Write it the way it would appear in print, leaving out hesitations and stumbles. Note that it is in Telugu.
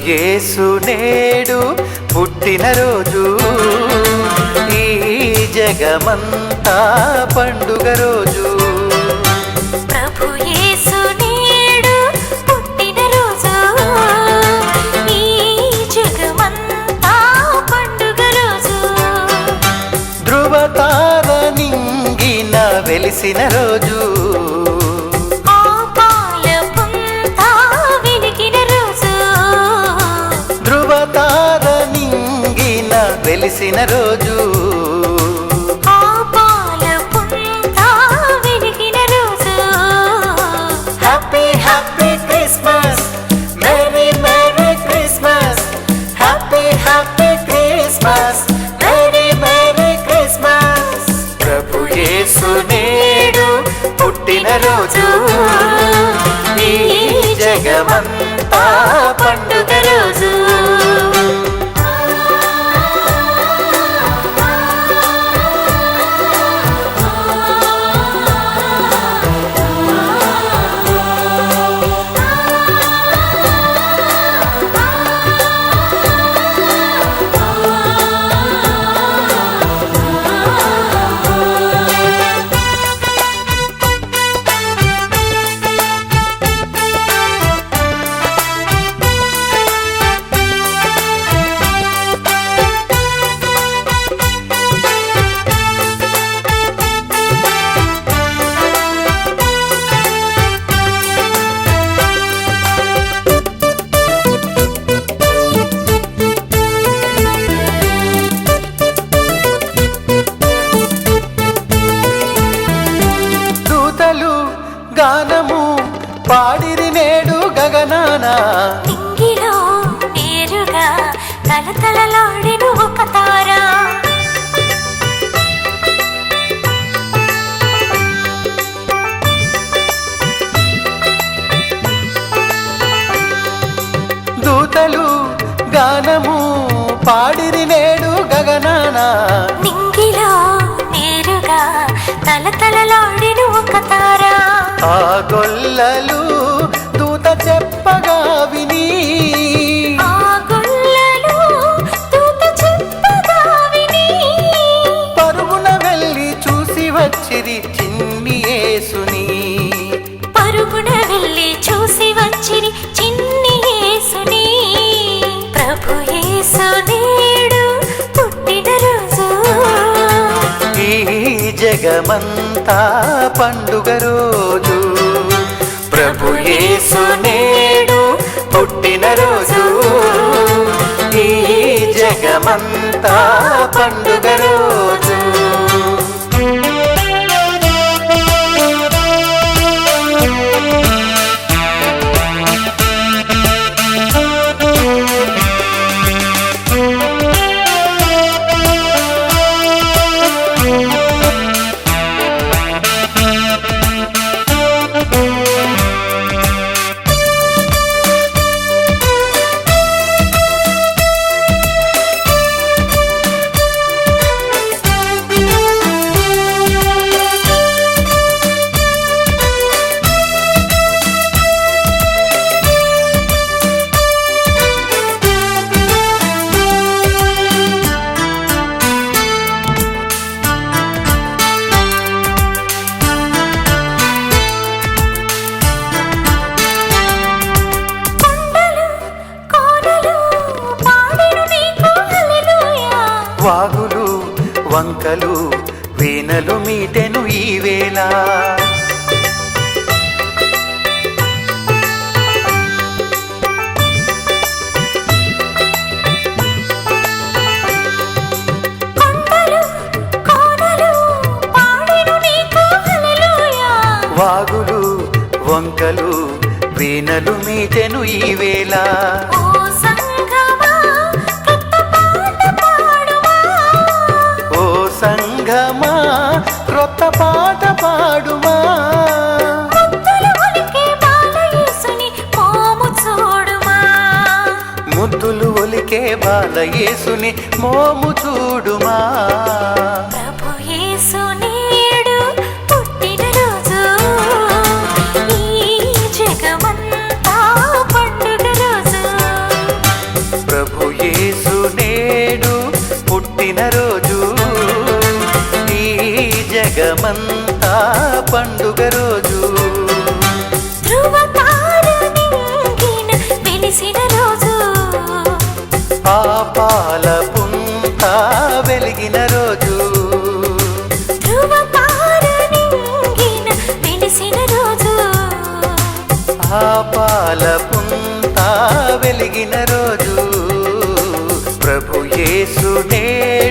యేసు నేడు పుట్టినరోజు, ఈ జగమంతా పండుగ రోజు. ప్రభు యేసు నేడు పుట్టినరోజు, ఈ జగమంతా పండుగ రోజు. ధృవతార నింగిన వెలిసిన రోజు, వెలిసిన రోజు. Happy happy Christmas, merry merry Christmas, happy happy Christmas, merry merry Christmas. ప్రభు యేసు నేడు పుట్టిన రోజు, ఈ జగమంతా పండుగ రోజు. గానము పాడిరి నేడు గగనాన, నింగిలో నేరుగా తలతలలాడిన ఒక తార. దూతలు గానము పాడిరి నేడు గగనాన, నింగిలో నేరుగా తలతలలాడిన ఒక తార. ఆ గొల్లలు దూత చెప్పగా విని, ఆ గొల్లలు దూత చెప్పగా విని, పరుగున వెళ్ళి చూసి వచ్చిరి చిన్ని యేసుని. పరుగున వెళ్ళి చూసి వచ్చిరి చిన్ని యేసుని. ప్రభు యేసు నేడు పుట్టిన రోజు, ఈ జగమంతా పండుగ రోజు. ప్రభు యేసు నేడు పుట్టిన రోజు, ఈ జగమంతా పండుగ రోజు. వాగులు వంకలు వీణలు మీటెను ఈ వేళ, వాగులు వంకలు వీణలు మీటెను ఈ వేళ. సంఘమా క్రొత్త పాట పాడుమా, ముద్దులు ఒలికే బాల యేసుని మోము చూడుమా. ప్రభు యేసు నేడు పుట్టిన రోజు, ఈ జగమంతా పండుగ రోజు. జగమంతా పండుగ రోజు. ధృవతార నింగిన వెలిసిన రోజు, ఆ పాల పుంత వెలిగిన రోజు. ధృవతార నింగిన వెలిసిన రోజు, ఆ పాల పుంత వెలిగిన రోజు. ప్రభు యేసు నేడు